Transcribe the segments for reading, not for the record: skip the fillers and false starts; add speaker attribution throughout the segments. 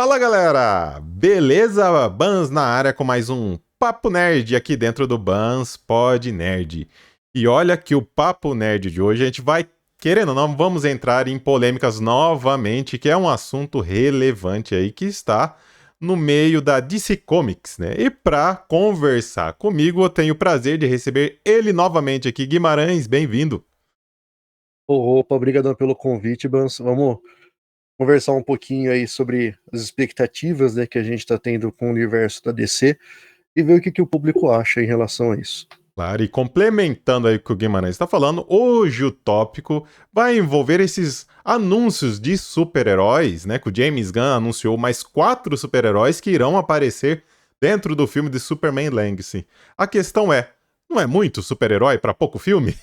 Speaker 1: Fala galera! Beleza? Bans na área com mais um Papo Nerd aqui dentro do Bans Pod Nerd. E olha que o Papo Nerd de hoje a gente vai, querendo ou não, vamos entrar em polêmicas novamente, que é um assunto relevante aí que está no meio da DC Comics, né? E pra conversar comigo, eu tenho o prazer de receber ele novamente aqui. Guimarães, bem-vindo.
Speaker 2: Opa, obrigadão pelo convite, Bans. Vamos conversar um pouquinho aí sobre as expectativas, né, que a gente está tendo com o universo da DC e ver o que o público acha em relação a isso.
Speaker 1: Claro, e complementando aí o que o Guimarães está falando, hoje o tópico vai envolver esses anúncios de super-heróis, né? Que o James Gunn anunciou mais 4 super-heróis que irão aparecer dentro do filme de Superman Legacy. A questão é, não é muito super-herói para pouco filme?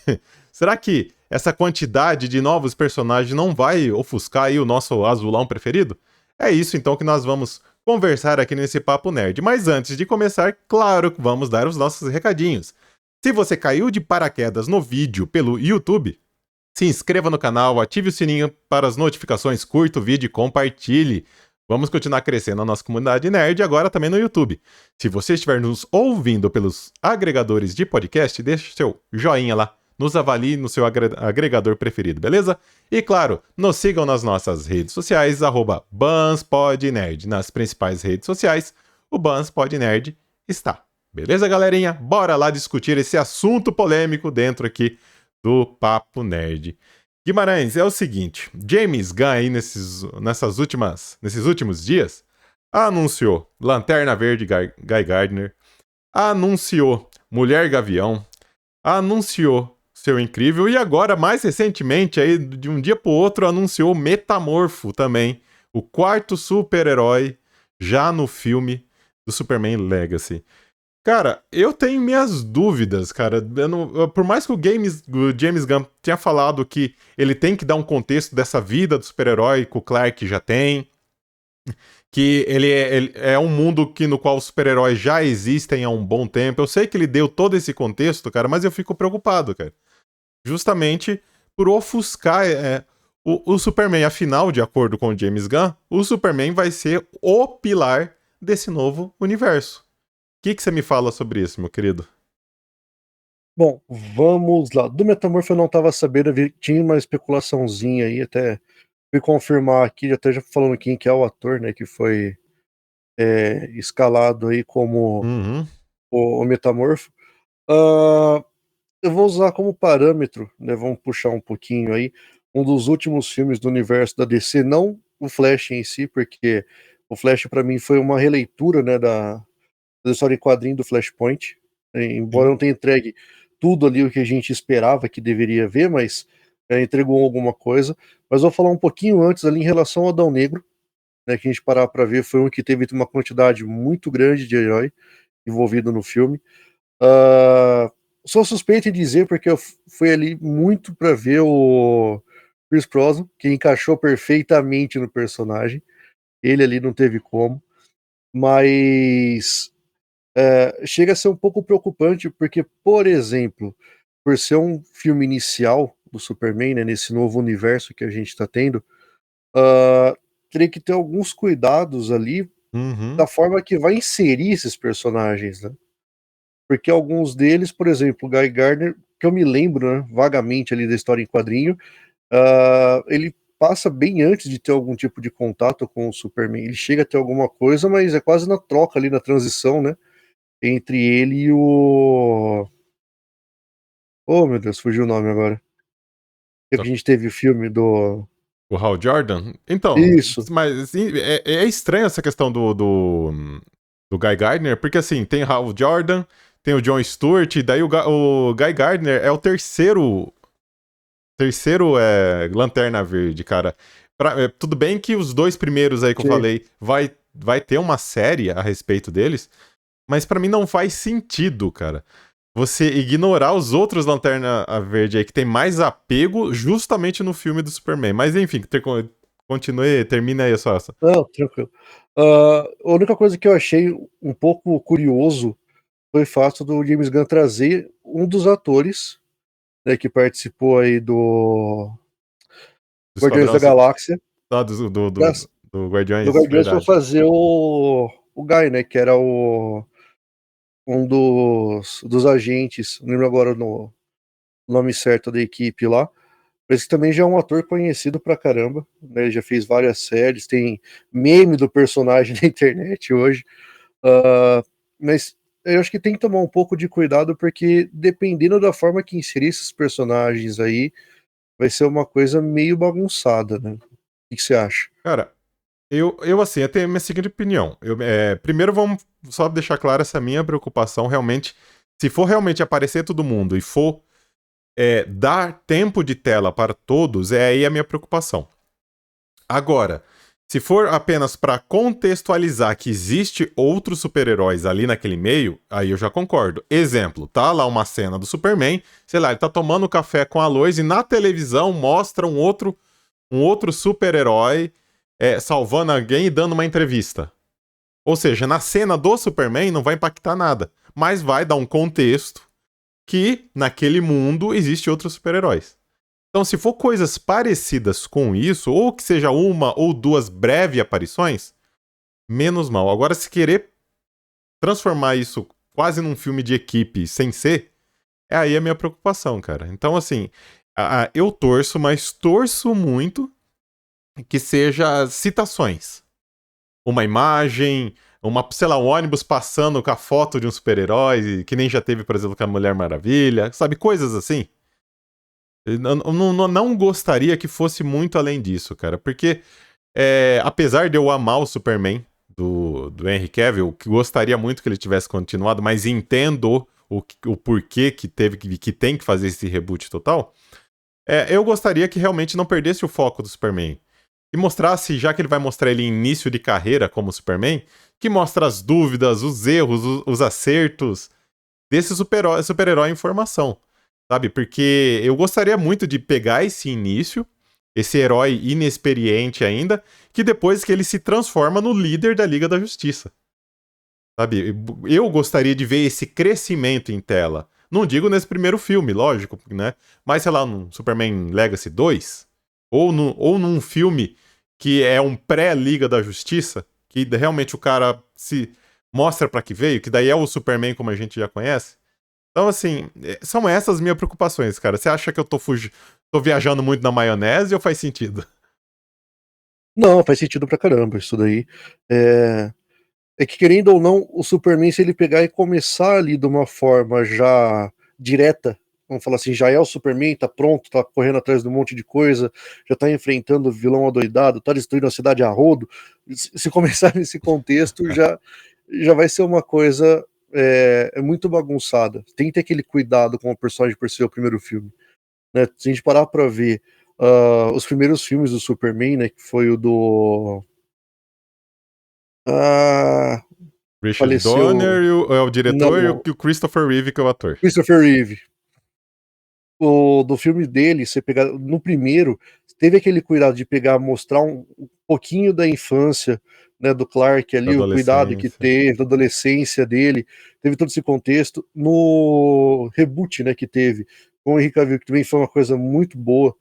Speaker 1: Será que essa quantidade de novos personagens não vai ofuscar aí o nosso azulão preferido? É isso então que nós vamos conversar aqui nesse Papo Nerd. Mas antes de começar, claro que vamos dar os nossos recadinhos. Se você caiu de paraquedas no vídeo pelo YouTube, se inscreva no canal, ative o sininho para as notificações, curta o vídeo e compartilhe. Vamos continuar crescendo a nossa comunidade nerd agora também no YouTube. Se você estiver nos ouvindo pelos agregadores de podcast, deixe seu joinha lá, nos avalie no seu agregador preferido, beleza? E claro, nos sigam nas nossas redes sociais, @BansPodNerd. Nas principais redes sociais, o BansPodNerd está. Beleza, galerinha? Bora lá discutir esse assunto polêmico dentro aqui do Papo Nerd. Guimarães, é o seguinte, James Gunn aí nesses últimos dias anunciou Lanterna Verde Guy Gardner, anunciou Mulher Gavião, anunciou Seu Incrível e agora, mais recentemente, aí, de um dia pro outro, anunciou Metamorfo também, o quarto super-herói já no filme do Superman Legacy. Cara, eu tenho minhas dúvidas, cara. Por mais que o James Gunn tenha falado que ele tem que dar um contexto dessa vida do super-herói que o Clark já tem, que ele é um mundo no qual os super-heróis já existem há um bom tempo. Eu sei que ele deu todo esse contexto, cara, mas eu fico preocupado, cara. Justamente por ofuscar o Superman. Afinal, de acordo com o James Gunn, o Superman vai ser o pilar desse novo universo. O que você me fala sobre isso, meu querido?
Speaker 2: Bom, vamos lá. Do Metamorfo eu não estava sabendo, tinha uma especulaçãozinha aí, até fui confirmar aqui, até já falando quem que é o ator, né, que foi escalado aí como
Speaker 1: Uhum.
Speaker 2: o Metamorfo. Ah, eu vou usar como parâmetro, né, vamos puxar um pouquinho aí, um dos últimos filmes do universo da DC, não o Flash em si, porque o Flash para mim foi uma releitura, né, da história em quadrinho do Flashpoint, embora
Speaker 1: Sim.
Speaker 2: não tenha entregue tudo ali o que a gente esperava que deveria ver, mas entregou alguma coisa. Mas vou falar um pouquinho antes ali em relação ao Adão Negro, né, que a gente parar para ver, foi um que teve uma quantidade muito grande de herói envolvido no filme. Uh, Sou suspeito em dizer porque eu fui ali muito para ver o Chris Brosnan, que encaixou perfeitamente no personagem. Ele ali não teve como, mas chega a ser um pouco preocupante porque, por exemplo, por ser um filme inicial do Superman, né, nesse novo universo que a gente está tendo, teria que ter alguns cuidados ali
Speaker 1: Uhum.
Speaker 2: da forma que vai inserir esses personagens, né? Porque alguns deles, por exemplo, o Guy Gardner, que eu me lembro, né, vagamente ali da história em quadrinho, ele passa bem antes de ter algum tipo de contato com o Superman. Ele chega a ter alguma coisa, mas é quase na troca ali, na transição, né, entre ele e o... Oh, meu Deus, fugiu o nome agora. Que a gente teve o filme do...
Speaker 1: O Hal Jordan? Então,
Speaker 2: Isso,
Speaker 1: mas assim, é estranho essa questão do Guy Gardner, porque assim, tem o Hal Jordan, tem o Jon Stewart, e daí o Guy Gardner é o terceiro Lanterna Verde, cara. Tudo bem que os dois primeiros aí que eu
Speaker 2: sim.
Speaker 1: falei vai ter uma série a respeito deles, mas pra mim não faz sentido, cara. Você ignorar os outros Lanterna Verde aí que tem mais apego justamente no filme do Superman. Mas enfim, continue, termina aí a sua.
Speaker 2: Não, tranquilo. A única coisa que eu achei um pouco curioso foi o fato do James Gunn trazer um dos atores, né, que participou aí do
Speaker 1: Do
Speaker 2: Guardiões
Speaker 1: Esquadrão.
Speaker 2: da Galáxia,
Speaker 1: Ah,
Speaker 2: pra,
Speaker 1: Do
Speaker 2: Do
Speaker 1: Guardiões,
Speaker 2: Guardiões pra
Speaker 1: verdade.
Speaker 2: fazer o Guy, né? Que era um dos agentes, não lembro agora o nome certo da equipe lá. Esse também já é um ator conhecido pra caramba, né? Ele já fez várias séries, tem meme do personagem na internet hoje. Mas eu acho que tem que tomar um pouco de cuidado, porque dependendo da forma que inserir esses personagens aí, vai ser uma coisa meio bagunçada, né? O que você acha?
Speaker 1: Cara, assim, eu tenho a minha seguinte opinião. Primeiro, vamos só deixar clara essa minha preocupação. Realmente, se for realmente aparecer todo mundo e for dar tempo de tela para todos, é aí a minha preocupação. Agora, se for apenas para contextualizar que existe outros super-heróis ali naquele meio, aí eu já concordo. Exemplo, tá lá uma cena do Superman, sei lá, ele tá tomando café com a Lois e na televisão mostra um outro super-herói salvando alguém e dando uma entrevista. Ou seja, na cena do Superman não vai impactar nada, mas vai dar um contexto que naquele mundo existe outros super-heróis. Então, se for coisas parecidas com isso, ou que seja uma ou duas breves aparições, menos mal. Agora, se querer transformar isso quase num filme de equipe sem ser, é aí a minha preocupação, cara. Então, assim, eu torço, mas torço muito que seja citações. Uma imagem, sei lá, um ônibus passando com a foto de um super-herói, que nem já teve, por exemplo, com a Mulher Maravilha, sabe? Coisas assim. Eu não gostaria que fosse muito além disso, cara, porque apesar de eu amar o Superman do Henry Cavill, que gostaria muito que ele tivesse continuado, mas entendo o porquê que tem que fazer esse reboot total, eu gostaria que realmente não perdesse o foco do Superman. E mostrasse, já que ele vai mostrar ele em início de carreira como Superman, que mostra as dúvidas, os erros, os acertos desse super-herói em formação, sabe? Porque eu gostaria muito de pegar esse início, esse herói inexperiente ainda, que depois que ele se transforma no líder da Liga da Justiça, sabe? Eu gostaria de ver esse crescimento em tela. Não digo nesse primeiro filme, lógico, né? Mas, sei lá, no Superman Legacy 2, ou num filme que é um pré-Liga da Justiça, que realmente o cara se mostra pra que veio, que daí é o Superman como a gente já conhece. Então, assim, são essas minhas preocupações, cara. Você acha que eu tô viajando muito na maionese ou faz sentido?
Speaker 2: Não, faz sentido pra caramba isso daí. É, é que, querendo ou não, o Superman, se ele pegar e começar ali de uma forma já direta, vamos falar assim, já é o Superman, tá pronto, tá correndo atrás de um monte de coisa, já tá enfrentando o vilão adoidado, tá destruindo a cidade a rodo. Se começar nesse contexto, já vai ser uma coisa muito bagunçada. Tem que ter aquele cuidado com o personagem por ser o primeiro filme, né? Se a gente parar pra ver os primeiros filmes do Superman, né, que foi o do... Ah,
Speaker 1: Richard
Speaker 2: faleceu...
Speaker 1: Donner é o diretor e o
Speaker 2: Não,
Speaker 1: Christopher Reeve que é o ator.
Speaker 2: Christopher Reeve. Do filme dele, você pegar no primeiro, teve aquele cuidado de pegar, mostrar um pouquinho da infância, né, do Clark
Speaker 1: Da
Speaker 2: ali, o cuidado que
Speaker 1: adolescência.
Speaker 2: teve, da adolescência dele, teve todo esse contexto. No reboot, né, que teve com o Henry Cavill, que também foi uma coisa muito boa,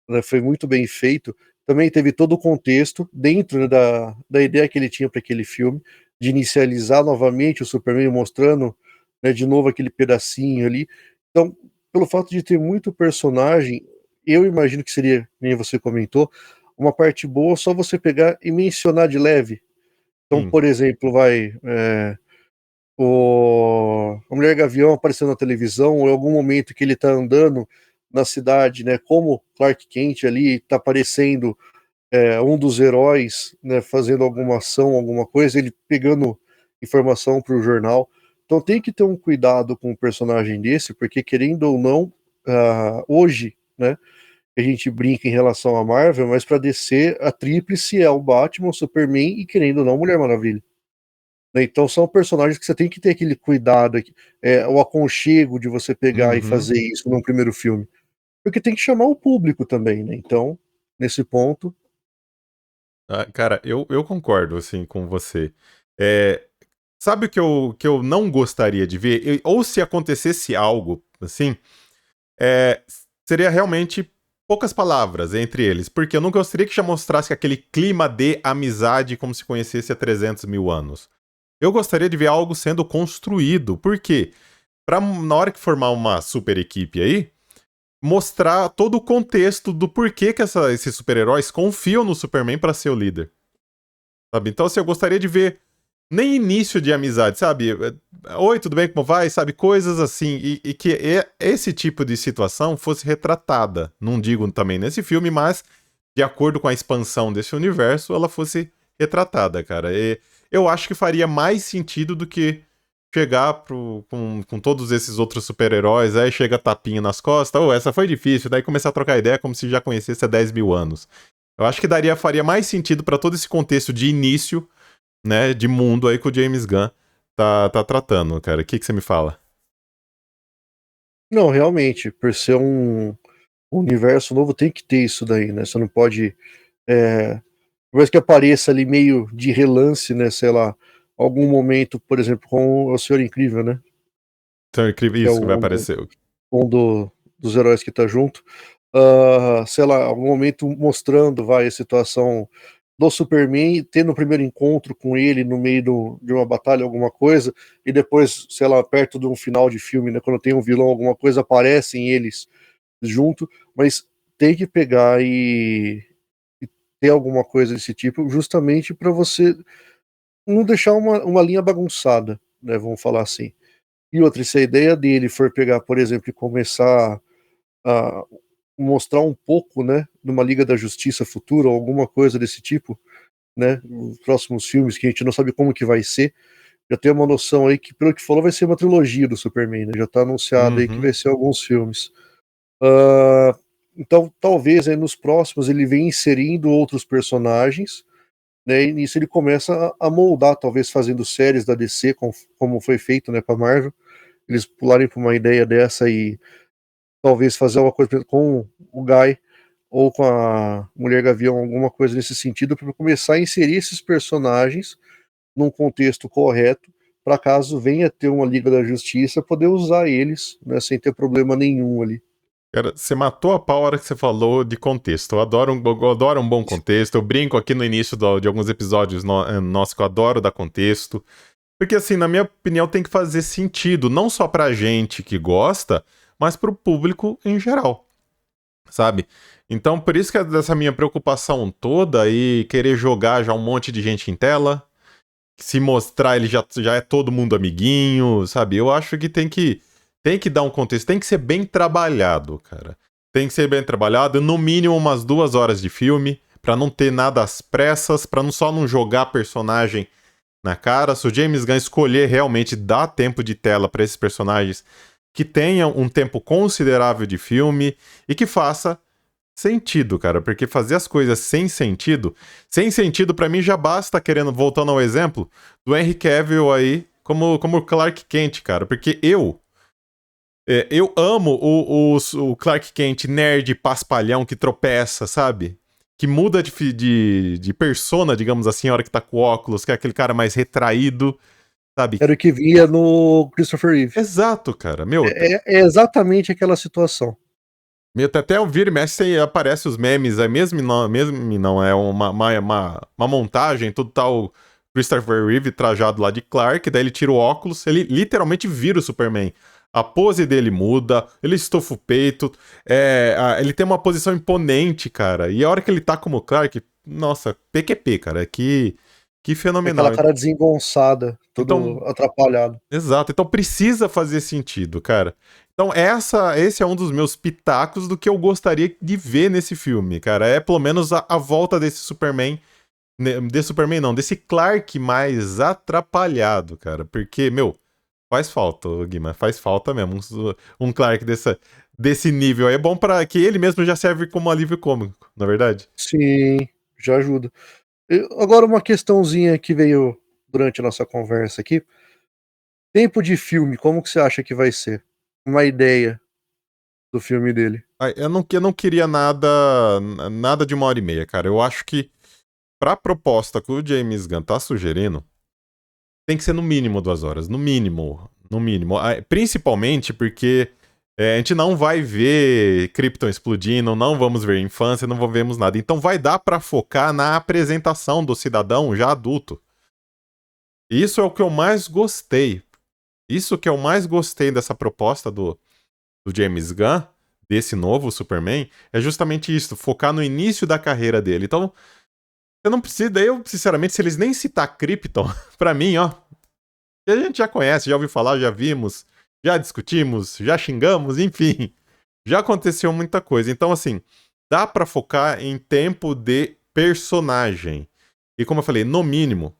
Speaker 2: né, foi muito bem feito. Também teve todo o contexto dentro, né, da ideia que ele tinha para aquele filme, de inicializar novamente o Superman, mostrando, né, de novo aquele pedacinho ali. Então, pelo fato de ter muito personagem, eu imagino que seria, nem você comentou, uma parte boa só você pegar e mencionar de leve. Então,
Speaker 1: Sim.
Speaker 2: por exemplo, a Mulher Gavião aparecendo na televisão, ou em algum momento que ele está andando na cidade, né, como Clark Kent ali está aparecendo um dos heróis, né, fazendo alguma ação, alguma coisa, ele pegando informação para o jornal. Então tem que ter um cuidado com um personagem desse, porque querendo ou não, hoje, né, a gente brinca em relação à Marvel, mas para DC a tríplice é o Batman, o Superman e, querendo ou não, Mulher Maravilha. Né? Então são personagens que você tem que ter aquele cuidado, o aconchego de você pegar e
Speaker 1: Uhum.
Speaker 2: fazer isso num primeiro filme, porque tem que chamar o público também, né? Então, nesse ponto,
Speaker 1: Cara, eu concordo, assim, com você. É, sabe o que eu não gostaria de ver? Ou se acontecesse algo, assim, é, seria realmente poucas palavras entre eles, porque eu não gostaria que já mostrasse aquele clima de amizade como se conhecesse há 300 mil anos. Eu gostaria de ver algo sendo construído, porque na hora que formar uma super equipe aí, mostrar todo o contexto do porquê que esses super-heróis confiam no Superman pra ser o líder. Sabe? Então, assim, eu gostaria de ver nem início de amizade, sabe? Oi, tudo bem, como vai? Sabe? Coisas assim. E que esse tipo de situação fosse retratada. Não digo também nesse filme, mas de acordo com a expansão desse universo, ela fosse retratada, cara. E eu acho que faria mais sentido do que chegar com todos esses outros super-heróis, aí chega tapinha nas costas, essa foi difícil, daí começar a trocar ideia como se já conhecesse há 10 mil anos. Eu acho que faria mais sentido pra todo esse contexto de início, né, de mundo aí que o James Gunn tá tratando, cara. O que você me fala?
Speaker 2: Não, realmente, por ser um universo novo, tem que ter isso daí, né? Você não pode. Por mais que apareça ali meio de relance, né? Sei lá, algum momento, por exemplo, com o Senhor Incrível, né?
Speaker 1: Então, é incrível
Speaker 2: Que é
Speaker 1: isso que vai aparecer.
Speaker 2: dos heróis que tá junto. Sei lá, algum momento mostrando, vai, a situação do Superman, tendo o primeiro encontro com ele no meio de uma batalha, alguma coisa, e depois, sei lá, perto de um final de filme, né, quando tem um vilão, alguma coisa, aparecem eles junto, mas tem que pegar e ter alguma coisa desse tipo, justamente para você não deixar uma linha bagunçada, né, vamos falar assim. E outra, se a ideia dele for pegar, por exemplo, e começar a mostrar um pouco, né, de uma Liga da Justiça futura, ou alguma coisa desse tipo, né, nos próximos filmes, que a gente não sabe como que vai ser, já tem uma noção aí que, pelo que falou, vai ser uma trilogia do Superman, né, já tá anunciado aí que
Speaker 1: Uhum.
Speaker 2: vai ser alguns filmes. Ah, então, talvez aí nos próximos ele venha inserindo outros personagens, né, e nisso ele começa a moldar, talvez fazendo séries da DC, como foi feito, né, pra Marvel, eles pularem pra uma ideia dessa e talvez fazer uma coisa com o Guy ou com a Mulher Gavião, alguma coisa nesse sentido, para começar a inserir esses personagens num contexto correto, para caso venha ter uma Liga da Justiça, poder usar eles, né, sem ter problema nenhum ali.
Speaker 1: Cara, você matou a pau a hora que você falou de contexto. Eu adoro um bom contexto. Eu brinco aqui no início de alguns episódios nossos que eu adoro dar contexto. Porque, assim, na minha opinião, tem que fazer sentido, não só pra gente que gosta, mas pro público em geral, sabe? Então, por isso que é dessa minha preocupação toda e querer jogar já um monte de gente em tela, se mostrar ele já é todo mundo amiguinho, sabe? Eu acho que tem que dar um contexto, tem que ser bem trabalhado, cara. Tem que ser bem trabalhado, no mínimo umas 2 horas de filme, pra não ter nada às pressas, pra não jogar personagem na cara. Se o James Gunn escolher realmente dar tempo de tela pra esses personagens que tenham um tempo considerável de filme e que faça sentido, cara, porque fazer as coisas sem sentido pra mim já basta, voltando ao exemplo do Henry Cavill aí como Clark Kent, cara, porque eu amo o Clark Kent nerd paspalhão que tropeça, sabe? Que muda de persona, digamos assim, a hora que tá com óculos, que é aquele cara mais retraído, sabe?
Speaker 2: Era o que via no Christopher Reeve.
Speaker 1: Exato, cara. Meu,
Speaker 2: É exatamente aquela situação.
Speaker 1: até o vira e mexe aparece os memes, é mesmo não, é uma montagem, tudo tal Christopher Reeve trajado lá de Clark, daí ele tira o óculos, ele literalmente vira o Superman. A pose dele muda, ele estufa o peito, ele tem uma posição imponente, cara. E a hora que ele tá como Clark, nossa, PQP, cara, que
Speaker 2: Aquela
Speaker 1: fenomenal.
Speaker 2: cara desengonçada, todo
Speaker 1: Então,
Speaker 2: atrapalhado.
Speaker 1: exato, então precisa fazer sentido, cara. Então esse é um dos meus pitacos do que eu gostaria de ver nesse filme, cara. É pelo menos a volta desse Superman, desse Superman não, desse Clark mais atrapalhado, cara. Porque, meu, faz falta, ô Guima, faz falta mesmo. Um Clark desse nível aí é bom para que ele mesmo já serve como alívio cômico, na verdade.
Speaker 2: Sim, já ajuda. Agora uma questãozinha que veio durante a nossa conversa aqui. Tempo de filme, como que você acha que vai ser? Uma ideia do filme dele.
Speaker 1: Eu não queria nada de 1 hora e meia, cara. Eu acho que pra proposta que o James Gunn tá sugerindo, tem que ser no mínimo 2 horas. No mínimo. No mínimo. Principalmente porque A gente não vai ver Krypton explodindo, não vamos ver infância, não vemos nada. Então vai dar pra focar na apresentação do cidadão já adulto. Isso é o que eu mais gostei. Isso que eu mais gostei dessa proposta do James Gunn, desse novo Superman, é justamente isso, focar no início da carreira dele. Então, você não precisa, eu, sinceramente, se eles nem citar Krypton, pra mim, ó, a gente já conhece, já ouviu falar, já vimos, já discutimos, já xingamos, enfim. Já aconteceu muita coisa. Então, assim, dá pra focar em tempo de personagem. E como eu falei, no mínimo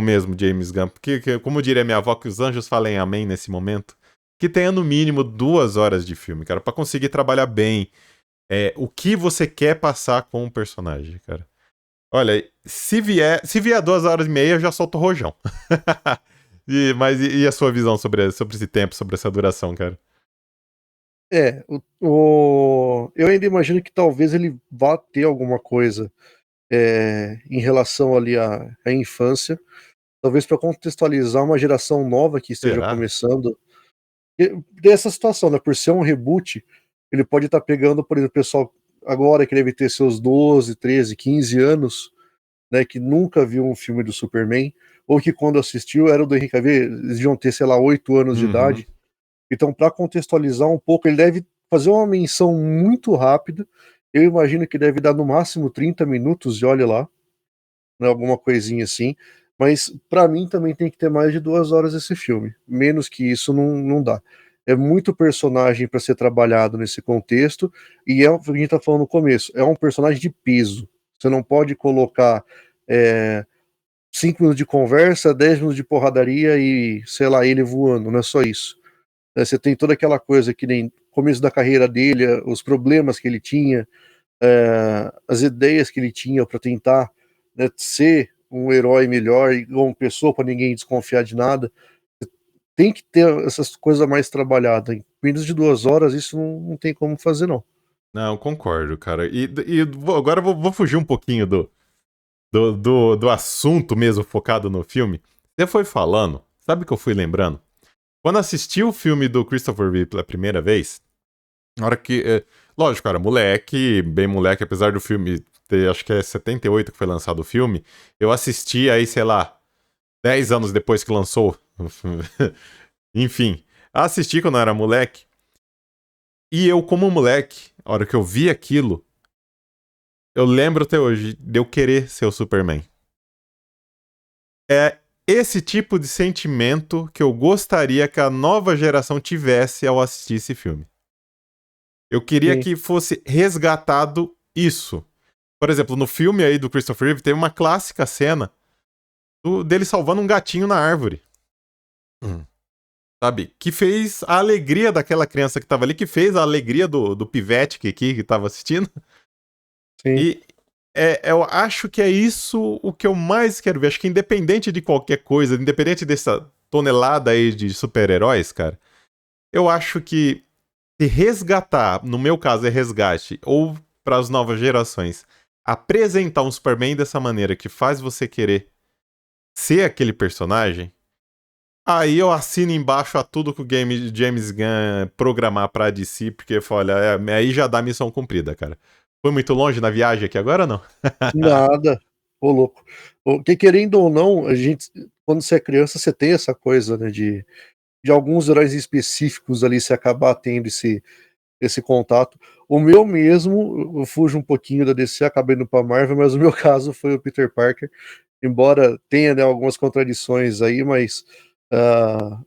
Speaker 1: mesmo, James Gunn, porque, como diria minha avó, que os anjos falem amém nesse momento, que tenha no mínimo 2 horas de filme, cara, pra conseguir trabalhar bem o que você quer passar com o personagem, cara. Olha, se vier 2 horas e meia, eu já solto o rojão. Mas e a sua visão sobre esse tempo, sobre essa duração, cara?
Speaker 2: Eu ainda imagino que talvez ele vá ter alguma coisa em relação ali à infância, talvez para contextualizar uma geração nova que esteja
Speaker 1: Será?
Speaker 2: começando. Tem essa situação, né? Por ser um reboot, ele pode estar pegando, por exemplo, o pessoal agora que deve ter seus 12, 13, 15 anos, né? Que nunca viu um filme do Superman, ou que quando assistiu era o do Henry Cavill, eles deviam ter, sei lá, 8 anos de
Speaker 1: Uhum.
Speaker 2: idade. Então, para contextualizar um pouco, ele deve fazer uma menção muito rápida. Eu imagino que deve dar no máximo 30 minutos, e olha lá, né, alguma coisinha assim. Mas para mim também tem que ter mais de 2 horas esse filme. Menos que isso não dá. É muito personagem para ser trabalhado nesse contexto, e é o que a gente tá falando no começo, é um personagem de peso. Você não pode colocar 5 minutos de conversa, 10 minutos de porradaria e, sei lá, ele voando, não é só isso. Você tem toda aquela coisa que nem começo da carreira dele, os problemas que ele tinha, as ideias que ele tinha para tentar, né, ser um herói melhor e uma pessoa para ninguém desconfiar de nada. Tem que ter essas coisas mais trabalhadas. Em menos de 2 horas, isso não tem como fazer, não.
Speaker 1: Não, concordo, cara. Agora eu vou fugir um pouquinho do assunto mesmo focado no filme. Você foi falando, sabe o que eu fui lembrando? Quando assisti o filme do Christopher Reeve pela primeira vez, na hora que. Lógico, cara, moleque, bem moleque, apesar do filme ter, acho que é 78 que foi lançado o filme, eu assisti aí, sei lá, 10 anos depois que lançou. Enfim, assisti quando eu era moleque. E eu, como moleque, a hora que eu vi aquilo, eu lembro até hoje de eu querer ser o Superman. É esse tipo de sentimento que eu gostaria que a nova geração tivesse ao assistir esse filme. Eu queria
Speaker 2: Sim,
Speaker 1: que fosse resgatado isso. Por exemplo, no filme aí do Christopher Reeve, teve uma clássica cena dele salvando um gatinho na árvore. Hum. Sabe? Que fez a alegria daquela criança que tava ali, que fez a alegria do pivete que tava assistindo.
Speaker 2: sim.
Speaker 1: E eu acho que é isso o que eu mais quero ver. Acho que independente de qualquer coisa, independente dessa tonelada aí de super-heróis, cara, eu acho que se resgatar, no meu caso é resgate, ou para as novas gerações, apresentar um Superman dessa maneira que faz você querer ser aquele personagem, aí eu assino embaixo a tudo que o James Gunn programar pra DC, porque, olha, aí já dá missão cumprida, cara. Foi muito longe na viagem aqui agora ou não?
Speaker 2: Nada. Ô, louco. Porque querendo ou não, a gente, quando você é criança, você tem essa coisa, né, de alguns heróis específicos ali, você acabar tendo esse contato. O meu mesmo, eu fujo um pouquinho da DC, acabei indo pra Marvel, mas o meu caso foi o Peter Parker, embora tenha, né, algumas contradições aí, mas ah,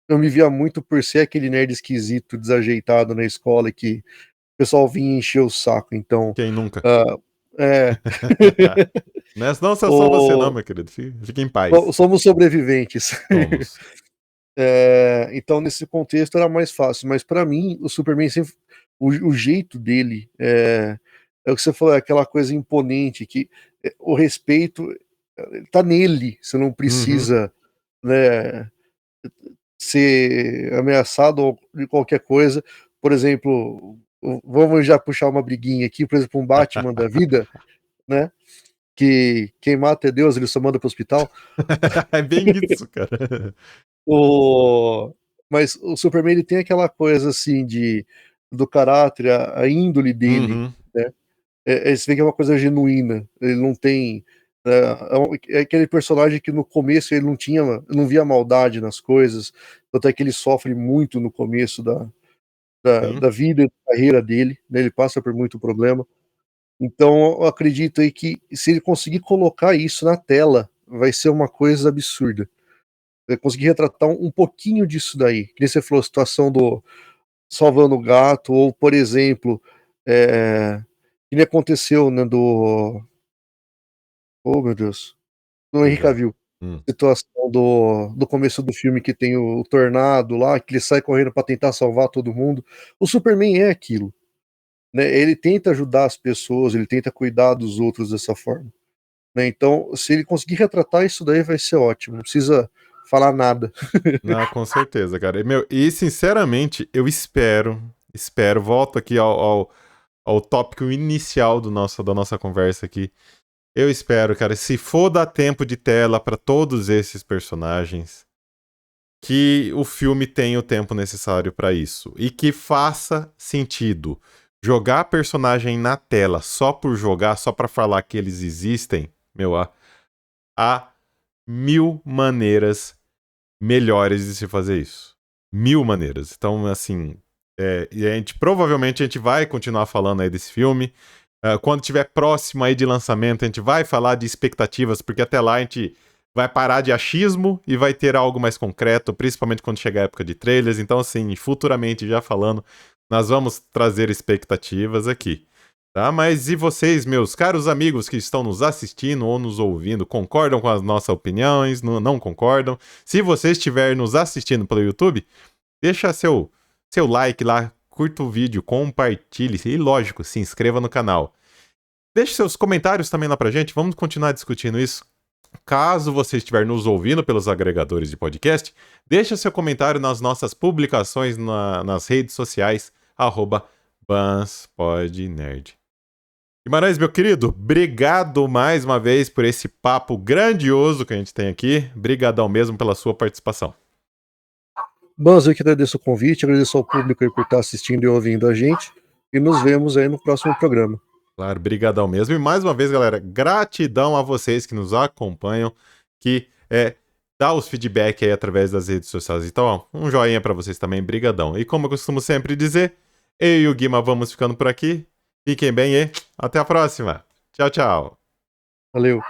Speaker 2: eu me via muito por ser aquele nerd esquisito, desajeitado na escola, que o pessoal vinha encher o saco, então
Speaker 1: Quem nunca?
Speaker 2: ah, é,
Speaker 1: Não é só você não,
Speaker 2: o,
Speaker 1: meu querido. Fique em paz.
Speaker 2: somos sobreviventes.
Speaker 1: Somos.
Speaker 2: Então, nesse contexto era mais fácil, mas para mim, o Superman sempre. O jeito dele é o que você falou, é aquela coisa imponente, que o respeito tá nele, você não
Speaker 1: Uhum.
Speaker 2: precisa, né, ser ameaçado ou de qualquer coisa. Por exemplo, vamos já puxar uma briguinha aqui, por exemplo, um Batman da vida, né? Que quem mata é Deus, ele só manda pro hospital.
Speaker 1: É bem isso, cara.
Speaker 2: Mas o Superman, ele tem aquela coisa, assim, do caráter, a índole dele,
Speaker 1: Uhum.
Speaker 2: né? Você vê que é uma coisa genuína. Ele não tem. É aquele personagem que no começo ele não via maldade nas coisas, tanto é que ele sofre muito no começo
Speaker 1: Sim.
Speaker 2: da vida e da carreira dele, né? Ele passa por muito problema. Então, eu acredito aí que se ele conseguir colocar isso na tela, vai ser uma coisa absurda. Vai conseguir retratar um pouquinho disso daí. Que nem você falou, a situação do salvando o gato, ou, por exemplo, que nem aconteceu, né, oh meu Deus, do
Speaker 1: Pois
Speaker 2: Henry
Speaker 1: é.
Speaker 2: Cavill. Situação do começo do filme que tem o tornado lá, que ele sai correndo para tentar salvar todo mundo. O Superman é aquilo, né? Ele tenta ajudar as pessoas, ele tenta cuidar dos outros dessa forma, né? Então, se ele conseguir retratar isso daí, vai ser ótimo. Não precisa falar nada.
Speaker 1: Não, com certeza, cara. E sinceramente, eu espero, volto aqui ao tópico inicial da nossa conversa aqui. Eu espero, cara, se for dar tempo de tela pra todos esses personagens, que o filme tenha o tempo necessário pra isso e que faça sentido. Jogar personagem na tela só por jogar, só pra falar que eles existem, meu, há mil maneiras melhores de se fazer isso. Mil maneiras. Então, assim, e provavelmente a gente vai continuar falando aí desse filme. Quando tiver próximo aí de lançamento, a gente vai falar de expectativas, porque até lá a gente vai parar de achismo e vai ter algo mais concreto, principalmente quando chegar a época de trailers. Então, assim, futuramente já falando, nós vamos trazer expectativas aqui. Tá? Mas e vocês, meus caros amigos que estão nos assistindo ou nos ouvindo, concordam com as nossas opiniões? Não concordam? Se você estiver nos assistindo pelo YouTube, deixa seu like lá, curta o vídeo, compartilhe e, lógico, se inscreva no canal. Deixe seus comentários também lá pra gente, vamos continuar discutindo isso. Caso você estiver nos ouvindo pelos agregadores de podcast, deixa seu comentário nas nossas publicações nas redes sociais, @BansPodNerd. Guimarães, meu querido, obrigado mais uma vez por esse papo grandioso que a gente tem aqui. Brigadão mesmo pela sua participação.
Speaker 2: Bans, eu que agradeço o convite, agradeço ao público aí por estar assistindo e ouvindo a gente, e nos vemos aí no próximo programa.
Speaker 1: Claro, brigadão mesmo. E mais uma vez, galera, gratidão a vocês que nos acompanham, que dá os feedback aí através das redes sociais. Então, ó, um joinha pra vocês também, brigadão. E como eu costumo sempre dizer, eu e o Guima vamos ficando por aqui. Fiquem bem e até a próxima. Tchau, tchau.
Speaker 2: Valeu.